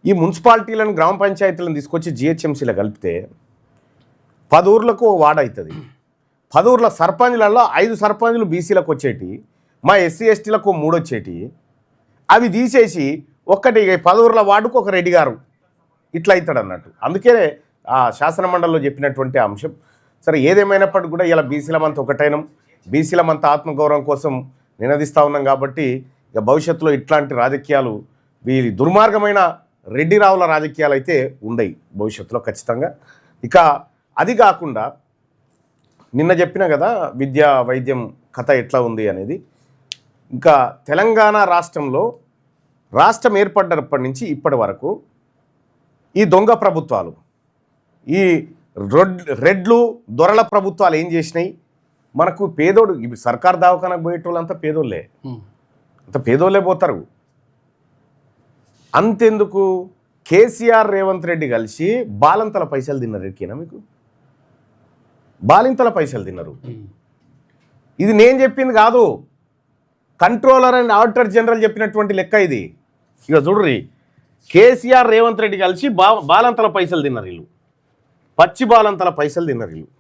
ఈ మున్సిపాలిటీలను గ్రామ పంచాయతీలను తీసుకొచ్చి జిహెచ్ఎంసీలో కలిపితే 10 ఊర్లకు వార్డు అవుతుంది. 10 ఊర్ల సర్పంచ్లలో 5 సర్పంచ్లు బీసీలకు వచ్చేటి, మా ఎస్సీ ఎస్టీలకు 3 వచ్చేటి. అవి తీసేసి ఒక్కటి 10 ఊర్ల వార్డుకు ఒక రెడ్డి గారు ఇట్లా అవుతాడు అన్నట్టు. అందుకే ఆ శాసన మండలిలో చెప్పినటువంటి అంశం. సరే, ఏదేమైనప్పటికీ కూడా ఇలా బీసీలమంతా ఒకటైనం, బీసీలమంతా ఆత్మగౌరవం కోసం నినదిస్తూ ఉన్నాం. కాబట్టి ఇక భవిష్యత్తులో ఇట్లాంటి రాజకీయాలు, వీరి దుర్మార్గమైన రెడ్డి రావుల రాజకీయాలు అయితే ఉండయి భవిష్యత్తులో ఖచ్చితంగా. ఇక అది కాకుండా నిన్న చెప్పిన కదా విద్యా వైద్యం కథ ఎట్లా ఉంది అనేది. ఇంకా తెలంగాణ రాష్ట్రంలో రాష్ట్రం ఏర్పడ్డప్పటి నుంచి ఇప్పటి వరకు ఈ దొంగ ప్రభుత్వాలు, ఈ రెడ్లు దొరల ప్రభుత్వాలు ఏం చేసినాయి? మనకు పేదోడు, సర్కార్ దవాఖానకు పోయేటోళ్ళంతా పేదోళ్ళే, అంత పేదోళ్ళే పోతారు. అంతెందుకు కేసీఆర్ రేవంత్ రెడ్డి కలిసి బాలంతల పైసలు తిన్నారు. ఎక్కినా మీకు బాలింతల పైసలు తిన్నారు. ఇది నేను చెప్పింది కాదు, కంట్రోలర్ అండ్ ఆడిటర్ జనరల్ చెప్పినటువంటి లెక్క ఇది. ఇక చూడ్రి, కేసీఆర్ రేవంత్ రెడ్డి కలిసి బాలంతల పైసలు తిన్నారు వీళ్ళు, పచ్చి బాలంతల పైసలు తిన్నారు వీళ్ళు.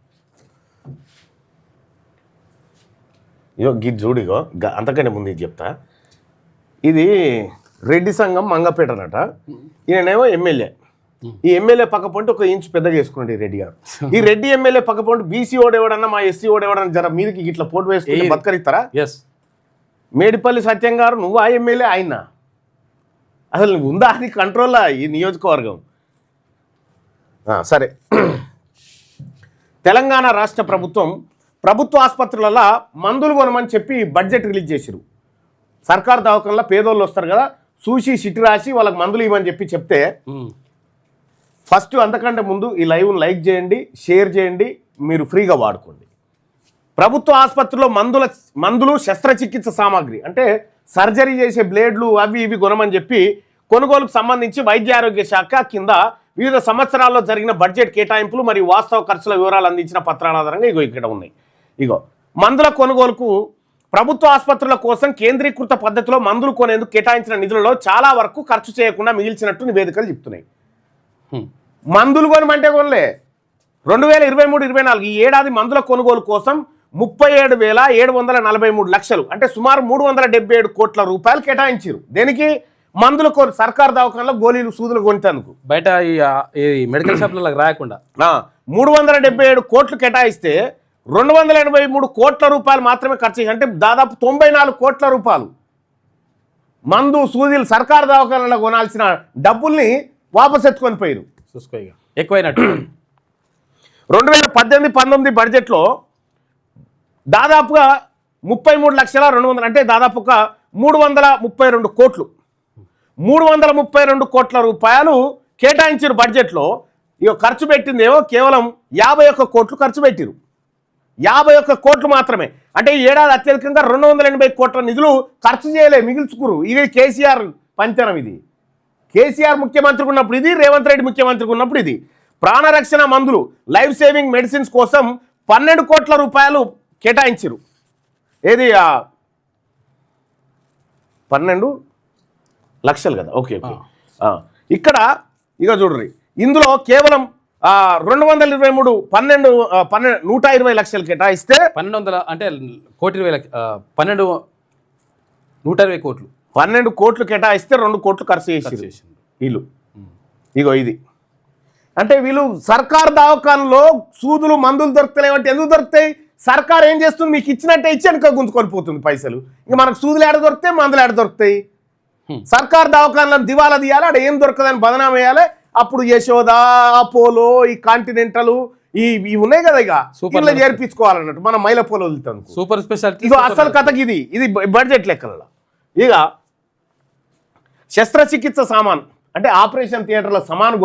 ఇగో గిది చూడిగో, అంతకంటే ముందు ఇది చెప్తా. ఇది రెడ్డి సంఘం మంగపేటనట. ఈయనేమో ఎమ్మెల్యే. ఈ ఎమ్మెల్యే పక్క పొంటి 1 ఇంచు పెద్ద చేసుకున్నాడు ఈ రెడ్డి గారు. ఈ రెడ్డి ఎమ్మెల్యే పక్క పొంటి బీసీ ఓడేవాడన్నా మా ఎస్సీ ఓడేవాడన్నా జర మీదకి ఇట్లా పోటు వేసుకుని బతకరిస్తారా? మేడిపల్లి సత్యం గారు, నువ్వు ఆ ఎమ్మెల్యే, ఆయన అసలు ఉందా అది కంట్రోల్లా ఈ నియోజకవర్గం? సరే, తెలంగాణ రాష్ట్ర ప్రభుత్వ ఆసుపత్రులలో మందులు కొనమని చెప్పి బడ్జెట్ రిలీజ్ చేసిరు. సర్కార్ దవాఖానలో పేదోళ్ళు వస్తారు కదా, చూసి సిటీ రాసి వాళ్ళకి మందులు ఇవ్వమని చెప్తే ఫస్ట్ అంతకంటే ముందు ఈ లైవ్ను లైక్ చేయండి, షేర్ చేయండి, మీరు ఫ్రీగా వాడుకోండి. ప్రభుత్వ ఆసుపత్రిలో మందులు శస్త్రచికిత్స సామాగ్రి అంటే సర్జరీ చేసే బ్లేడ్లు అవి ఇవి కొనమని చెప్పి కొనుగోలుకు సంబంధించి వైద్య ఆరోగ్య శాఖ కింద వివిధ సంవత్సరాల్లో జరిగిన బడ్జెట్ కేటాయింపులు మరియు వాస్తవ ఖర్చుల వివరాలు అందించిన పత్రాల ఆధారంగా ఇక్కడ ఉన్నాయి. మందుల కొనుగోలుకు ప్రభుత్వ ఆసుపత్రుల కోసం కేంద్రీకృత పద్ధతిలో మందులు కొనేందుకు కేటాయించిన నిధులలో చాలా వరకు ఖర్చు చేయకుండా మిగిల్చినట్టు నివేదికలు చెప్తున్నాయి. మందులు కొనమంటే కొనలే. 2023-24 ఈ ఏడాది మందుల కొనుగోలు కోసం 37,743 లక్షలు అంటే సుమారు 377 కోట్ల రూపాయలు కేటాయించారు. దేనికి? మందుల సర్కార్ దవాఖానలో గోళీలు సూదులు కొనేందుకు. బయట ఈ మెడికల్ షాప్లలో రాయకుండా 377 కోట్లు కేటాయిస్తే 283 కోట్ల రూపాయలు మాత్రమే ఖర్చు చేసి, అంటే దాదాపు 94 కోట్ల రూపాయలు మందు సూదీలు సర్కార్ దవాఖానలో కొనాల్సిన డబ్బుల్ని వాపసు ఎత్తుకొని పోయారు. చూసుకోగా ఎక్కువైనట్టు 2018-19 బడ్జెట్లో దాదాపుగా 33,200,000 అంటే దాదాపుగా 332 కోట్లు 332 కోట్ల రూపాయలు కేటాయించారు బడ్జెట్లో. ఇక ఖర్చు పెట్టిందేమో కేవలం 51 కోట్లు ఖర్చు పెట్టారు. 51 కోట్లు మాత్రమే. అంటే ఈ ఏడాది అత్యధికంగా 280 కోట్ల నిధులు ఖర్చు చేయలే, మిగిల్చుకురు. ఇది కేసీఆర్ పంచనం. ఇది కేసీఆర్ ముఖ్యమంత్రికి ఉన్నప్పుడు ఇది, రేవంత్ రెడ్డి ముఖ్యమంత్రికి ఉన్నప్పుడు ఇది. ప్రాణరక్షణ మందులు లైఫ్ సేవింగ్ మెడిసిన్స్ కోసం 12 కోట్ల రూపాయలు కేటాయించారు. ఏది 12 లక్షలు కదా, ఓకే. ఇక్కడ ఇక చూడ్రి, ఇందులో కేవలం 223 120 లక్షలు కేటాయిస్తే 1200 అంటే 120 కోట్లు 12 కోట్లు కేటాయిస్తే 2 కోట్లు ఖర్చు చేసి వీళ్ళు. ఇగో ఇది అంటే వీళ్ళు సర్కార్ దవాఖానలో సూదులు మందులు దొరుకుతలేవంటే ఎందుకు దొరుకుతాయి? సర్కార్ ఏం చేస్తుంది? మీకు ఇచ్చినట్టే ఇచ్చి వెనక గుంజుకొని పోతుంది పైసలు. ఇంకా మనకు సూదులు ఏడ దొరుకుతాయి, మందులు ఏడ దొరుకుతాయి? సర్కార్ దవాఖానలను దివాలా తీయాలి, ఆడ ఏం దొరకదని బదనాం వేయాలి. అప్పుడు యశోద, అపోలో, ఈ కాంటినెంటల్ ఇవి ఉన్నాయి కదా, ఇక సూపర్లో చేర్పించుకోవాలన్నట్టు మనం మైలపోలో వెళ్తాం. సూపర్ స్పెషాలిటీ ఇగో అసలు కథకి ఇది బడ్జెట్ లెక్కలలో. ఇక శస్త్రచికిత్స సామాన్ అంటే ఆపరేషన్ థియేటర్ల సమాను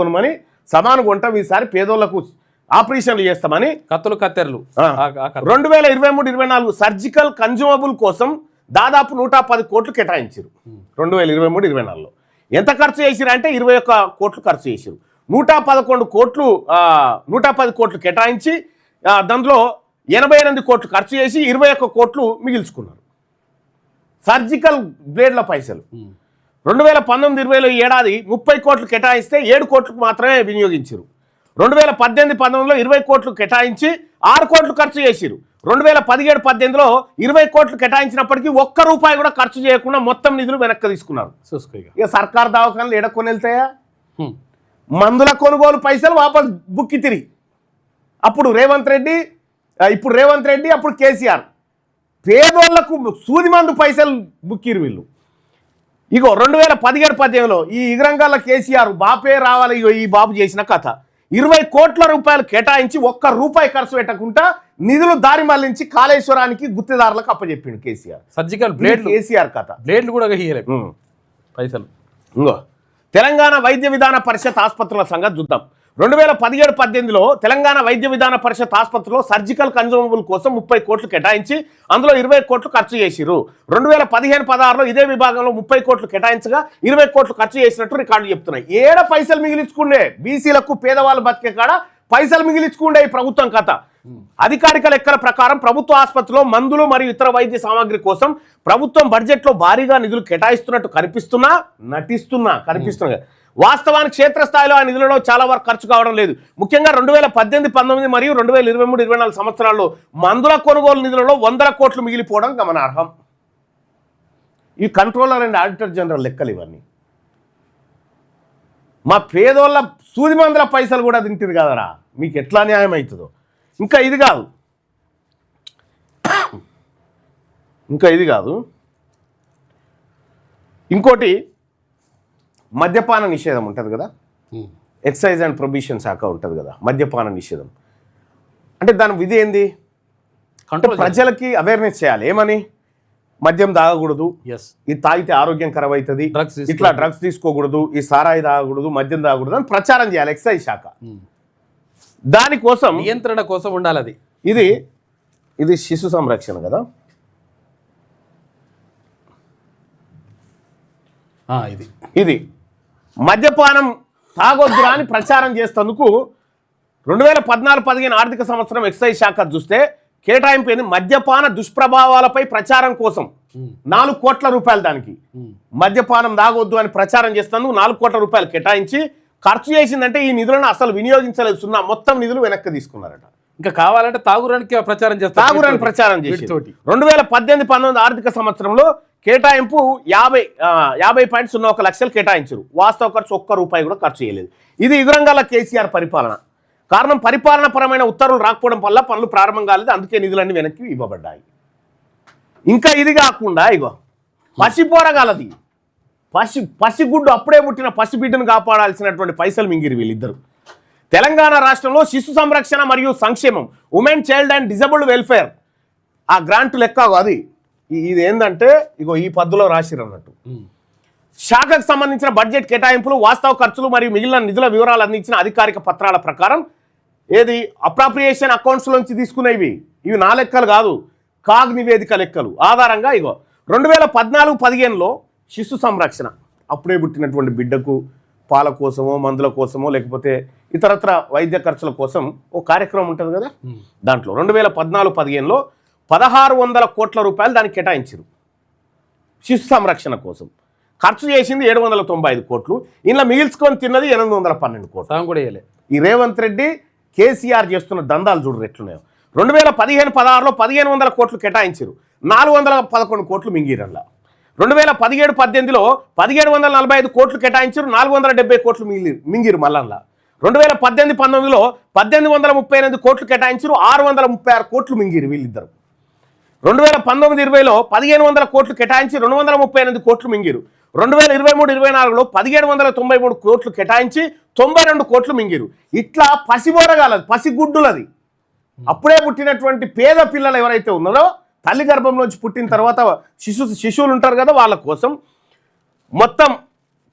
కొంట ఈసారి పేదోళ్లకు ఆపరేషన్లు చేస్తామని కత్తులు కత్తెరలు 2023-24 సర్జికల్ కన్జ్యూమబుల్ కోసం దాదాపు 110 కోట్లు కేటాయించారు. 2023-24లో ఎంత ఖర్చు చేసిరు అంటే 21 కోట్లు ఖర్చు చేసిరు. 110 కోట్లు కేటాయించి దాంట్లో 88 కోట్లు ఖర్చు చేసి 21 కోట్లు మిగిల్చుకున్నారు. సర్జికల్ బ్లేడ్ల పైసలు 2019-20 ఏడాది 30 కోట్లు కేటాయిస్తే 7 కోట్లకు మాత్రమే వినియోగించారు. 2018-19లో 20 కోట్లు కేటాయించి 6 కోట్లు ఖర్చు చేసిరు. 2017-18లో 20 కోట్లు కేటాయించినప్పటికీ ఒక్క రూపాయి కూడా ఖర్చు చేయకుండా మొత్తం నిధులు వెనక్కి తీసుకున్నారు. ఇక సర్కార్ దవాఖానలు ఎడకొని వెళ్తాయా? మందుల కొనుగోలు పైసలు వాపస్ బుక్కి తిరిగి అప్పుడు రేవంత్ రెడ్డి అప్పుడు కేసీఆర్ పేదోళ్లకు సూది మందు పైసలు బుక్కిరు వీళ్ళు. ఇగో 2017-18లో ఈ ఇగరంగాల కేసీఆర్ బాపే రావాలి. ఇగో ఈ బాబు చేసిన కథ 20 కోట్ల రూపాయలు కేటాయించి ఒక్క రూపాయి ఖర్చు పెట్టకుండా నిధులు దారి మళ్లించి కాళేశ్వరానికి గుత్తేదారులకు అప్పచెప్పిండు కేసీఆర్. సర్జికల్ బ్లేడ్ కేసీఆర్ కథ. బ్లేడ్లు కూడా పైసలు. ఇంకో తెలంగాణ వైద్య విధాన పరిషత్ ఆసుపత్రుల సంగతి చూద్దాం. 2017-18లో తెలంగాణ వైద్య విధాన పరిషత్ ఆసుపత్రిలో సర్జికల్ కన్జ్యూమబుల్ కోసం 30 కోట్లు కేటాయించి అందులో 20 కోట్లు ఖర్చు చేసిరు. 2015-16లో ఇదే విభాగంలో 30 కోట్లు కేటాయించగా 20 కోట్లు ఖర్చు చేసినట్టు రికార్డులు చెప్తున్నాయి. ఏడ పైసలు మిగిలించుకుండే బీసీలకు పేదవాళ్ళు బతికే కాడ పైసలు మిగిలించుకుండే ఈ ప్రభుత్వం కథ. అధికారిక లెక్కల ప్రకారం ప్రభుత్వ ఆసుపత్రిలో మందులు మరియు ఇతర వైద్య సామాగ్రి కోసం ప్రభుత్వం బడ్జెట్లో భారీగా నిధులు కేటాయిస్తున్నట్టు కనిపిస్తున్నా. వాస్తవానికి క్షేత్రస్థాయిలో ఆ నిధులలో చాలా వరకు ఖర్చు కావడం లేదు. ముఖ్యంగా 2018-19 మరియు 2023-24 సంవత్సరాల్లో మందుల కొనుగోలు నిధులలో 100 కోట్లు మిగిలిపోవడం గమనార్హం. ఈ కంట్రోలర్ అండ్ ఆడిటర్ జనరల్ లెక్కలు ఇవన్నీ. మా పేదోళ్ళ సూది మందుల పైసలు కూడా తింటారు కదరా, మీకు ఎట్లా న్యాయం అవుతుందో. ఇంకా ఇది కాదు ఇంకోటి మద్యపాన నిషేధం ఉంటుంది కదా, ఎక్సైజ్ అండ్ ప్రొబిషన్ శాఖ ఉంటుంది కదా, మద్యపాన నిషేధం అంటే దాని విధి ఏంది? ప్రజలకి అవేర్నెస్ చేయాలి. ఏమని? మద్యం తాగకూడదు, ఇది తాగితే ఆరోగ్యం ఖరాబ్ అవుతుంది, ఇట్లా డ్రగ్స్ తీసుకోకూడదు, ఈ సారాయి తాగకూడదు, మద్యం తాగకూడదు అని ప్రచారం చేయాలి ఎక్సైజ్ శాఖ. దానికోసం నియంత్రణ కోసం ఉండాలి అది. ఇది శిశు సంరక్షణ కదా. ఇది మద్యపానం తాగొద్దురా అని ప్రచారం చేసేందుకు 2014-15 ఆర్థిక సంవత్సరం ఎక్సైజ్ శాఖ చూస్తే కేటాయింపు ఏంది? మద్యపాన దుష్ప్రభావాలపై ప్రచారం కోసం 4 కోట్ల రూపాయలు దానికి. మద్యపానం తాగొద్దు అని ప్రచారం చేసేందుకు 4 కోట్ల రూపాయలు కేటాయించి ఖర్చు చేసిందంటే ఈ నిధులను అసలు వినియోగించలేదు. మొత్తం నిధులు వెనక్కి తీసుకున్నారట. ఇంకా కావాలంటే తాగురానికి ప్రచారం చేస్తారు. తాగురాని ప్రచారం చేసి 2018-19 ఆర్థిక సంవత్సరంలో కేటాయింపు 50.01 లక్షలు కేటాయించారు. వాస్తవ ఖర్చు ఒక్క రూపాయి కూడా ఖర్చు చేయలేదు. ఇది ఇగురంగాల కేసీఆర్ పరిపాలన. కారణం పరిపాలన పరమైన ఉత్తర్వులు రాకపోవడం వల్ల పనులు ప్రారంభం కాలేదు, అందుకే నిధులన్నీ వెనక్కి ఇవ్వబడ్డాయి. ఇంకా ఇది కాకుండా ఇగో పసిపోరగాలది పసిగుడ్డు అప్పుడే పుట్టిన పసిబిడ్డను కాపాడాల్సినటువంటి పైసలు మింగిరి వీళ్ళిద్దరు. తెలంగాణ రాష్ట్రంలో శిశు సంరక్షణ మరియు సంక్షేమం, women child and disabled welfare ఆ గ్రాంట్ లెక్క అది. ఇది ఏంటంటే ఇగో ఈ పద్ధతిలో రాసిరు అన్నట్టు. శాఖకు సంబంధించిన బడ్జెట్ కేటాయింపులు, వాస్తవ ఖర్చులు మరియు మిగిలిన నిధుల వివరాలు అందించిన అధికారిక పత్రాల ప్రకారం అప్రాప్రియేషన్ అకౌంట్స్ నుంచి తీసుకునేవి. ఇవి నా లెక్కలు కాదు, కాగ్ నివేదిక లెక్కలు ఆధారంగా ఇగో 2014-15లో శిశు సంరక్షణ అప్పుడే పుట్టినటువంటి బిడ్డకు పాల కోసమో మందుల కోసమో లేకపోతే ఇతరత్ర వైద్య ఖర్చుల కోసం ఓ కార్యక్రమం ఉంటుంది కదా, దాంట్లో 2014-15లో 1600 కోట్ల రూపాయలు దానికి కేటాయించారు శిశు సంరక్షణ కోసం. ఖర్చు చేసింది 795 కోట్లు. ఇలా మిగిల్చుకొని తిన్నది 812 కోట్లు. ఈ రేవంత్ రెడ్డి కేసీఆర్ చేస్తున్న దందాలు చూడరు ఎట్లున్నాయో. 2015-16లో 1500 కోట్లు కేటాయించారు, 411 కోట్లు మింగిరల్లా. 2017-18లో 1745 కోట్లు కేటాయించారు, 470 కోట్లు మింగిరు మళ్ళా. 2018-19లో 1838 కోట్లు కేటాయించారు, 636 కోట్లు మింగిరు వీళ్ళిద్దరు. 2019-20లో 1500 కోట్లు కేటాయించి 238 కోట్లు మింగిరు. 2023-24లో 1793 కోట్లు కేటాయించి 92 కోట్లు మింగిరు. ఇట్లా పసిబోరగాలది, పసిగుడ్డులది, అప్పుడే పుట్టినటువంటి పేద పిల్లలు ఎవరైతే ఉన్నారో తల్లి గర్భంలోంచి పుట్టిన తర్వాత శిశువులు ఉంటారు కదా, వాళ్ళ కోసం మొత్తం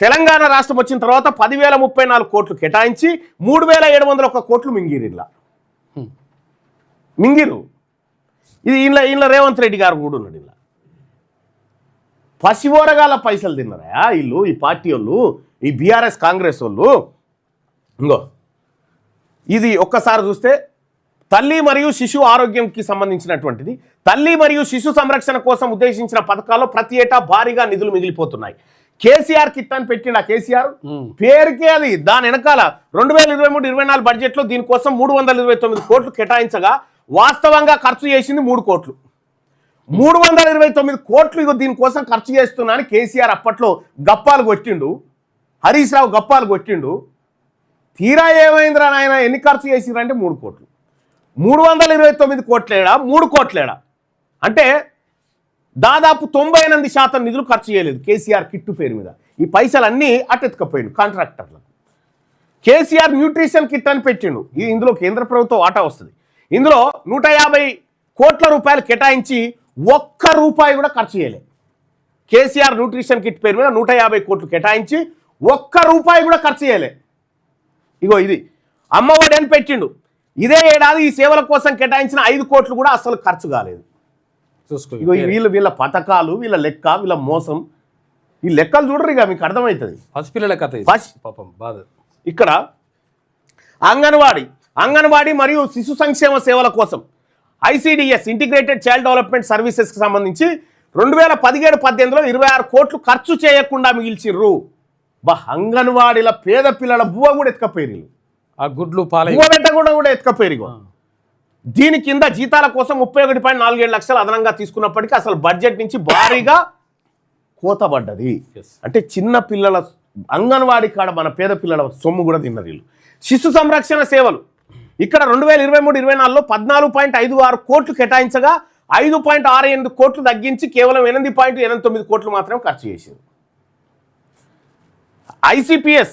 తెలంగాణ రాష్ట్రం వచ్చిన తర్వాత 10,034 కోట్లు కేటాయించి 3,701 కోట్లు మింగిరు. ఇలా మింగిరు. ఇది ఇలా రేవంత్ రెడ్డి గారు కూడా ఉన్నాడు. ఇలా పసిబోరగాల పైసలు తిన్నారా వీళ్ళు, ఈ పార్టీ వాళ్ళు, ఈ బీఆర్ఎస్ కాంగ్రెస్ వాళ్ళు. ఇంకో ఇది ఒక్కసారి చూస్తే తల్లి మరియు శిశు ఆరోగ్యంకి సంబంధించినటువంటిది. తల్లి మరియు శిశు సంరక్షణ కోసం ఉద్దేశించిన పథకాల్లో ప్రతి ఏటా భారీగా నిధులు మిగిలిపోతున్నాయి. కేసీఆర్ కిట్ అని పెట్టిండు. ఆ కేసీఆర్ పేరుకే అది. దాని వెనకాల 2023-24 బడ్జెట్లో దీనికోసం 329 కోట్లు కేటాయించగా వాస్తవంగా ఖర్చు చేసింది 3 కోట్లు. 329 కోట్లు ఇగో దీనికోసం ఖర్చు చేస్తున్నా అని కేసీఆర్ అప్పట్లో గప్పాలు కొట్టిండు. హరీష్ రావు గప్పాలు కొట్టిండు. తీరా ఏమైందిరా నాయన, ఎన్ని ఖర్చు చేసిరంటే 3 కోట్లు. 329 కోట్లేడా 3 కోట్లేడా అంటే దాదాపు 98% నిధులు ఖర్చు చేయలేదు కేసీఆర్ కిట్టు పేరు మీద. ఈ పైసలన్నీ అటెత్తుకపోయిండు కాంట్రాక్టర్లకు. కేసీఆర్ న్యూట్రిషన్ కిట్ అని పెట్టిండు. ఇందులో కేంద్ర ప్రభుత్వం వాటా వస్తుంది. ఇందులో 150 కోట్ల రూపాయలు కేటాయించి ఒక్క రూపాయి కూడా ఖర్చు చేయలేదు. కేసీఆర్ న్యూట్రిషన్ కిట్ పేరు మీద 150 కోట్లు కేటాయించి ఒక్క రూపాయి కూడా ఖర్చు చేయలే. ఇగో ఇది అమ్మఒడి అని పెట్టిండు. ఇదే ఏడాది ఈ సేవల కోసం కేటాయించిన 5 కోట్లు కూడా అసలు ఖర్చు కాలేదు. చూసుకో ఇగో వీళ్ళ పథకాలు, వీళ్ళ లెక్క, వీళ్ళ మోసం. ఈ లెక్కలు చూడరు, ఇక మీకు అర్థమవుతుంది. పసిపిల్లల కథ పాపం బాధ. ఇక్కడ అంగన్వాడీ మరియు శిశు సంక్షేమ సేవల కోసం ICDS ఇంటిగ్రేటెడ్ చైల్డ్ డెవలప్మెంట్ సర్వీసెస్కి సంబంధించి 2017-18లో 26 కోట్లు ఖర్చు చేయకుండా మిగిల్చిర్రు. అంగన్వాడీల పేద పిల్లల బువ్వ కూడా ఎత్తుకపోయారు. ఆ గుడ్లు పాల బువ్వ పెట్టకుండా కూడా ఎత్తుకపోయారు. దీని కింద జీతాల కోసం 31.47 లక్షలు అదనంగా తీసుకున్నప్పటికీ అసలు బడ్జెట్ నుంచి భారీగా కోతబడ్డది. అంటే చిన్న పిల్లల అంగన్వాడీ కాడ మన పేద పిల్లల సొమ్ము కూడా తిన్నది వీళ్ళు. శిశు సంరక్షణ సేవలు ఇక్కడ 2023-24లో 14.56 కోట్లు కేటాయించగా 5.68 కోట్లు తగ్గించి కేవలం 8.89 కోట్లు మాత్రం ఖర్చు చేశారు. ICPS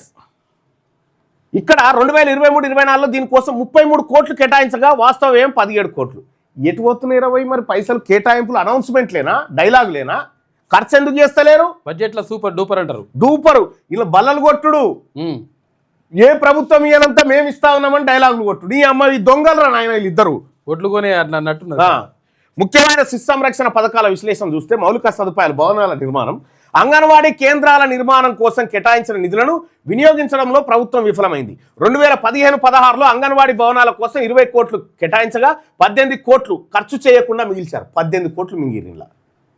ఇక్కడ 2023-24లో దీనికోసం 33 కోట్లు కేటాయించగా వాస్తవం ఏం 17 కోట్లు. ఎటు పోతున్నాయి 20 మరి పైసలు కేటాయింపులు అనౌన్స్మెంట్లేనా, డైలాగులేనా? ఖర్చు ఎందుకు చేస్తలేరు? బడ్జెట్లో సూపర్ డూపర్ అంటారు. డూపరు ఇలా బల్లలు కొట్టుడు. ఏ ప్రభుత్వం ఇయ్యనంతా మేము ఇస్తా ఉన్నామని డైలాగులు కొట్టుడు. ఈ అమ్మ ఈ దొంగలరా నాయన వీళ్ళిద్దరు ఒడ్లుకొని అన్నట్టు. ముఖ్యమైన శిశు సంరక్షణ పథకాల విశ్లేషణ చూస్తే మౌలిక సదుపాయాలు, భవనాల నిర్మాణం, అంగన్వాడీ కేంద్రాల నిర్మాణం కోసం కేటాయించిన నిధులను వినియోగించడంలో ప్రభుత్వం విఫలమైంది. 2015-16లో అంగన్వాడీ భవనాల కోసం 20 కోట్లు కేటాయించగా 18 కోట్లు ఖర్చు చేయకుండా మిగిల్చారు. 18 కోట్లు మింగిరు. ఇలా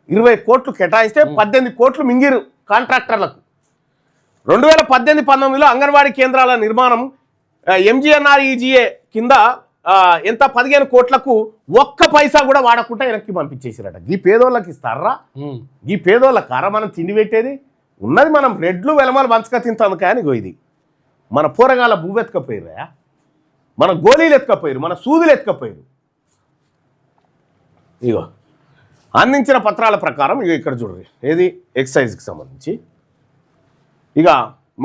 20 కోట్లు కేటాయిస్తే 18 కోట్లు మింగిరు కాంట్రాక్టర్లకు. 2018-19లో అంగన్వాడీ కేంద్రాల నిర్మాణం MGNREGA కింద ఎంత 15 కోట్లకు ఒక్క పైసా కూడా వాడకుండా వెనక్కి పంపించేసారట. ఈ పేదోళ్ళకి ఇస్తారా? ఈ పేదోళ్ళ కారా మనం తిండి పెట్టేది? ఉన్నది మనం రెడ్లు వెలమలు మంచక తింటాము. కానీ ఇది మన పోరగాల బువ్వ ఎత్తుకపోయారా, మన గోళీలు ఎత్తుకపోయారు, మన సూదులు ఎత్తుకపోయారు. ఇగో అందించిన పత్రాల ప్రకారం ఇక ఇక్కడ చూడండి, ఏది ఎక్సైజ్కి సంబంధించి ఇక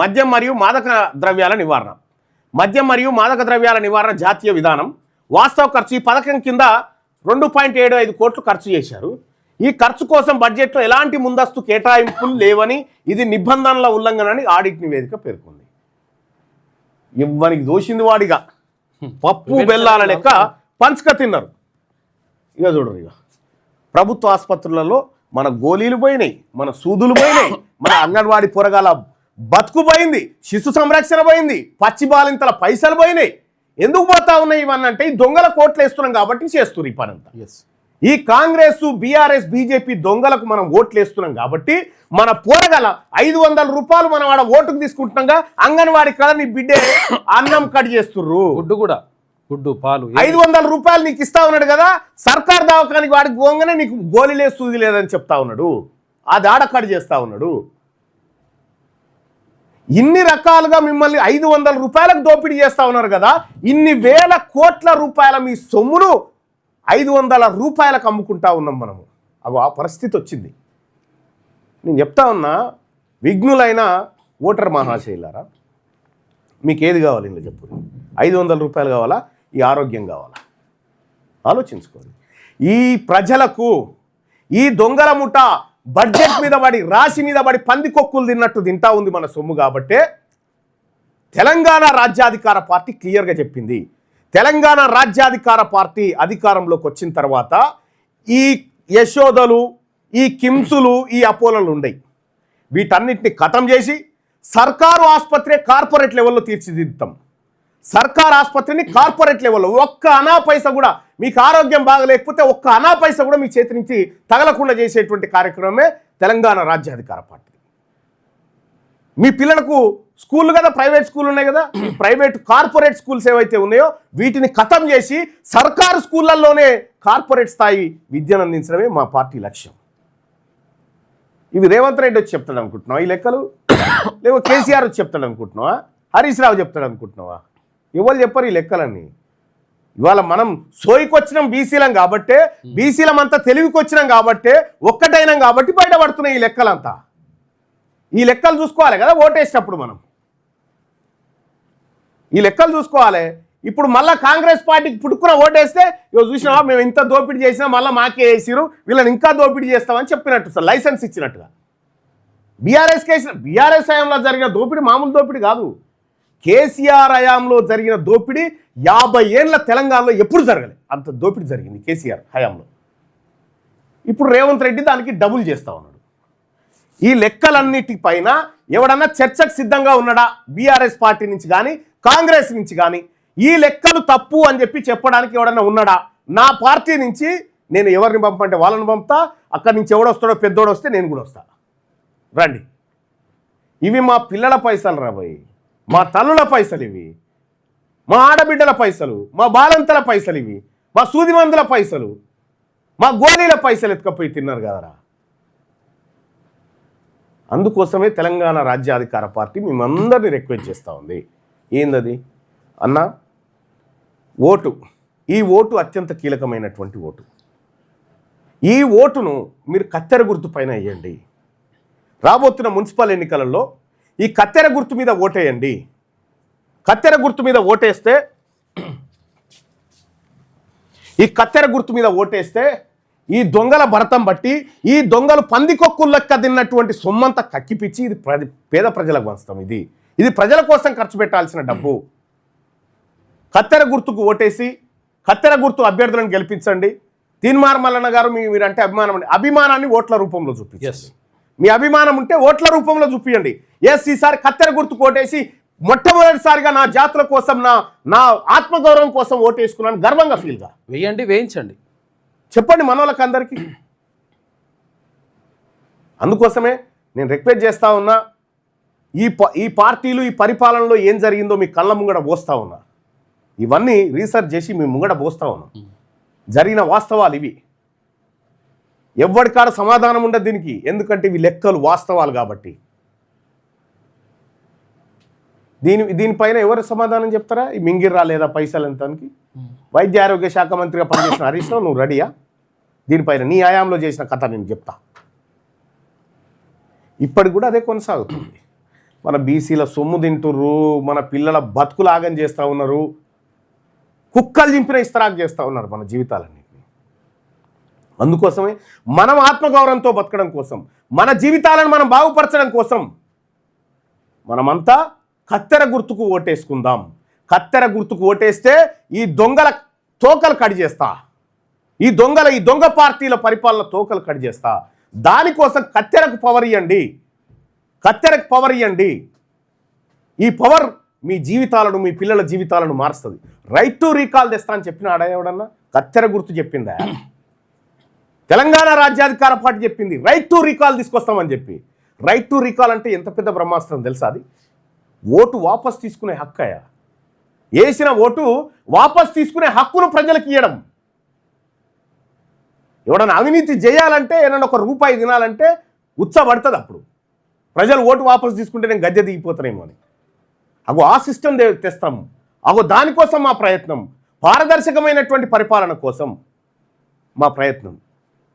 మద్యం మరియు మాదక ద్రవ్యాల నివారణ. మద్యం మరియు మాదక ద్రవ్యాల నివారణ జాతీయ విధానం వాస్తవ ఖర్చు ఈ పథకం కింద 2.75 కోట్లు ఖర్చు చేశారు. ఈ ఖర్చు కోసం బడ్జెట్లో ఎలాంటి ముందస్తు కేటాయింపులు లేవని, ఇది నిబంధనల ఉల్లంఘన అని ఆడిట్ నివేదిక పేర్కొంది. ఇవ్వనికి దోషింది వాడిగా పప్పు బెల్లాల లెక్క పంచక తిన్నారు. ఇక చూడరు, ఇక ప్రభుత్వ ఆసుపత్రులలో మన గోళీలు పోయినాయి, మన సూదులు పోయినాయి, మన అంగన్వాడీ పోరగాల బతుకు పోయింది, శిశు సంరక్షణ పోయింది, పచ్చి బాలింతల పైసలు పోయినాయి. ఎందుకు పోతా ఉన్నాయి ఇవన్నీ అంటే ఈ దొంగల కోట్లు వేస్తున్నాం కాబట్టి చేస్తున్నారు ఈ పనంతా. ఈ కాంగ్రెస్, BRS, BJP దొంగలకు మనం ఓట్లు వేస్తున్నాం కాబట్టి మన పోరగల 500 రూపాయలు మనం ఆడ ఓటుకు తీసుకుంటున్నాగా అంగన్వాడీ కదా నీ బిడ్డే అన్నం కట్ చేస్తుర్రు. గుడ్డు పాలు 500 రూపాయలు నీకు ఇస్తా ఉన్నాడు కదా, సర్కార్ దవాఖానికి వాడికి పోగానే నీకు గోళీలే సూది లేదని చెప్తా ఉన్నాడు, అది ఆడ కట్ చేస్తా ఉన్నాడు. ఇన్ని రకాలుగా మిమ్మల్ని 500 రూపాయలకు దోపిడీ చేస్తా ఉన్నారు కదా, ఇన్ని వేల కోట్ల రూపాయల మీ సొమ్మును 500 రూపాయలకు అమ్ముకుంటా ఉన్నాం మనము. అవి ఆ పరిస్థితి వచ్చింది. నేను చెప్తా ఉన్నా, విఘ్నులైన ఓటర్ మహాశైలారా, మీకు ఏది కావాలి ఇలా చెప్పు. 500 రూపాయలు కావాలా, ఈ ఆరోగ్యం కావాలా? ఆలోచించుకోండి. ఈ ప్రజలకు ఈ దొంగల ముఠ బడ్జెట్ మీద పడి, రాశి మీద పడి పందికొక్కులు తిన్నట్టు తింటా ఉంది మన సొమ్ము. కాబట్టే తెలంగాణ రాజ్యాధికార పార్టీ క్లియర్గా చెప్పింది. తెలంగాణ రాజ్యాధికార పార్టీ అధికారంలోకి వచ్చిన తర్వాత ఈ యశోదలు, ఈ కిమ్సులు, ఈ అపోలలు ఉండయి. వీటన్నిటిని ఖతం చేసి సర్కారు ఆసుపత్రి కార్పొరేట్ లెవెల్లో తీర్చిదిద్దాం. సర్కారు ఆసుపత్రిని కార్పొరేట్ లెవెల్లో ఒక్క అనా పైసా కూడా, మీకు ఆరోగ్యం బాగలేకపోతే ఒక్క అనా పైసా కూడా మీ చేతి నుంచి తగలకుండా చేసేటువంటి కార్యక్రమమే తెలంగాణ రాజ్యాధికార పార్టీ. మీ పిల్లలకు స్కూళ్ళు కదా, ప్రైవేట్ స్కూల్ ఉన్నాయి కదా, ఈ ప్రైవేట్ కార్పొరేట్ స్కూల్స్ ఏవైతే ఉన్నాయో వీటిని ఖతం చేసి సర్కారు స్కూళ్ళల్లోనే కార్పొరేట్ స్థాయి విద్యను అందించడమే మా పార్టీ లక్ష్యం. ఇవి రేవంత్ రెడ్డి వచ్చి చెప్తాడు అనుకుంటున్నావా ఈ లెక్కలు? లేవో కేసీఆర్ వచ్చి చెప్తాడు అనుకుంటున్నావా? హరీష్ రావు చెప్తాడు అనుకుంటున్నావా? ఎవరు చెప్పరు ఈ లెక్కలన్నీ. ఇవాళ మనం సోయికొచ్చినాం బీసీలం కాబట్టే, బీసీలం అంతా తెలివికొచ్చినాం కాబట్టే, ఒక్కటైనాం కాబట్టి బయటపడుతున్నాయి ఈ లెక్కలంతా. ఈ లెక్కలు చూసుకోవాలి కదా ఓటేసేటప్పుడు మనం, ఈ లెక్కలు చూసుకోవాలి. ఇప్పుడు మళ్ళీ కాంగ్రెస్ పార్టీకి పుట్టుకున్న ఓటేస్తే ఇవి చూసినావా మేము ఇంత దోపిడీ చేసినా మళ్ళీ మాకే వేసిరు, వీళ్ళని ఇంకా దోపిడీ చేస్తామని చెప్పినట్టు సార్, లైసెన్స్ ఇచ్చినట్టుగా. బీఆర్ఎస్ హయాంలో జరిగిన దోపిడీ మామూలు దోపిడీ కాదు. కేసీఆర్ హయాంలో జరిగిన దోపిడీ 50 ఏళ్ళ తెలంగాణలో ఎప్పుడు జరగలేదు, అంత దోపిడీ జరిగింది కేసీఆర్ హయాంలో. ఇప్పుడు రేవంత్ రెడ్డి దానికి డబుల్ చేస్తా ఉన్నాడు. ఈ లెక్కలన్నిటిపైన ఎవడన్నా చర్చకు సిద్ధంగా ఉన్నాడా బీఆర్ఎస్ పార్టీ నుంచి కానీ కాంగ్రెస్ నుంచి కానీ? ఈ లెక్కలు తప్పు అని చెప్పి చెప్పడానికి ఎవడన్నా ఉన్నాడా? నా పార్టీ నుంచి నేను ఎవరిని పంపంటే వాళ్ళని పంపుతా, అక్కడి నుంచి ఎవడొస్తాడో పెద్దోడు వస్తే నేను కూడా వస్తా, రండి. ఇవి మా పిల్లల పైసలు రాబోయి, మా తల్లుల పైసలు ఇవి, మా ఆడబిడ్డల పైసలు, మా బాలంతల పైసలు ఇవి, మా సూదిమందుల పైసలు, మా గోళీల పైసలు ఎత్తుకపోయి తిన్నారు కదరా. అందుకోసమే తెలంగాణ రాజ్యాధికార పార్టీ మేమందరినీ రిక్వెస్ట్ చేస్తూ ఉంది. ఏందది అన్న? ఓటు. ఈ ఓటు అత్యంత కీలకమైనటువంటి ఓటు. ఈ ఓటును మీరు కత్తెర గుర్తు పైన వేయండి. రాబోతున్న మున్సిపల్ ఎన్నికలలో ఈ కత్తెర గుర్తు మీద ఓటేయండి. కత్తెర గుర్తు మీద ఓటేస్తే, ఈ కత్తెర గుర్తు మీద ఓటేస్తే ఈ దొంగల భరతం బట్టి, ఈ దొంగలు పందికొక్కులెక్క తిన్నటువంటి సొమ్మంతా కక్కిపిచ్చి ఇది పేద ప్రజలకు పంచుతాం. ఇది ప్రజల కోసం ఖర్చు పెట్టాల్సిన డబ్బు. కత్తెర గుర్తుకు ఓటేసి కత్తెర గుర్తు అభ్యర్థులను గెలిపించండి. తీన్మార్ మల్లన్న గారు మీరంటే అభిమానం అండి, అభిమానాన్ని ఓట్ల రూపంలో చూపించండి. మీ అభిమానం ఉంటే ఓట్ల రూపంలో చూపించండి. ఈసారి కత్తెర గుర్తుకు ఓటేసి మొట్టమొదటిసారిగా నా జాతుల కోసం, నా ఆత్మగౌరవం కోసం ఓటేసుకున్నాను గర్వంగా ఫీల్గా వేయండి, వేయించండి, చెప్పండి మనోళ్ళకి అందరికీ. అందుకోసమే నేను రిక్వెస్ట్ చేస్తా ఉన్నా, ఈ పార్టీలు ఈ పరిపాలనలో ఏం జరిగిందో మీ కళ్ళ ముంగడ పోస్తా ఉన్నా. ఇవన్నీ రీసెర్చ్ చేసి మీ ముంగడ పోస్తా ఉన్నా. జరిగిన వాస్తవాలు ఇవి. ఎవ్వడికాడ సమాధానం ఉండదు దీనికి, ఎందుకంటే ఇవి లెక్కలు వాస్తవాలు కాబట్టి. దీనిపైన ఎవరు సమాధానం చెప్తారా? ఈ మింగిర్రా లేదా పైసలు ఎంతనికి? వైద్య ఆరోగ్య శాఖ మంత్రిగా పనిచేసిన హరీష్ రావు నువ్వు రెడీయా? దీనిపైన నీ హయాంలో చేసిన కథ నేను చెప్తా. ఇప్పటికి కూడా అదే కొనసాగుతుంది. మన బీసీల సొమ్ము తింటుర్రు, మన పిల్లల బతుకులాగం చేస్తూ ఉన్నారు, కుక్కలు చింపిన ఇస్తరాకు చేస్తూ ఉన్నారు మన జీవితాలన్నింటినీ. అందుకోసమే మనం ఆత్మగౌరవంతో బతకడం కోసం, మన జీవితాలను మనం బాగుపరచడం కోసం మనమంతా కత్తెర గుర్తుకు ఓటేసుకుందాం. కత్తెర గుర్తుకు ఓటేస్తే ఈ దొంగల తోకలు కడి చేస్తా, ఈ దొంగ పార్టీల పరిపాలన తోకలు కడి చేస్తా. దానికోసం కత్తెరకు పవర్ ఇవ్వండి, కత్తెరకు పవర్ ఇవ్వండి. ఈ పవర్ మీ జీవితాలను, మీ పిల్లల జీవితాలను మారుస్తుంది. రైట్ టు రీకాల్ తెస్తా అని చెప్పిన ఆడ ఎవడన్నా? కత్తెర గుర్తు చెప్పిందా? తెలంగాణ రాజ్యాధికార పార్టీ చెప్పింది రైట్ టు రీకాల్ తీసుకొస్తామని చెప్పి. రైట్ టు రీకాల్ అంటే ఎంత పెద్ద బ్రహ్మాస్త్రం తెలుసా? అది ఓటు వాపస్ తీసుకునే హక్కయా? వేసిన ఓటు వాపస్ తీసుకునే హక్కును ప్రజలకు ఇవ్వడం. ఎవడన్నా అవినీతి చేయాలంటే, ఏదన్నా ఒక రూపాయి తినాలంటే ఉత్సాహపడుతుంది. అప్పుడు ప్రజలు ఓటు వాపస్ తీసుకుంటే నేను గద్దె దిగిపోతానేమో అని. అగో ఆ సిస్టమ్ తెస్తాము. అగో దానికోసం మా ప్రయత్నం, పారదర్శకమైనటువంటి పరిపాలన కోసం మా ప్రయత్నం.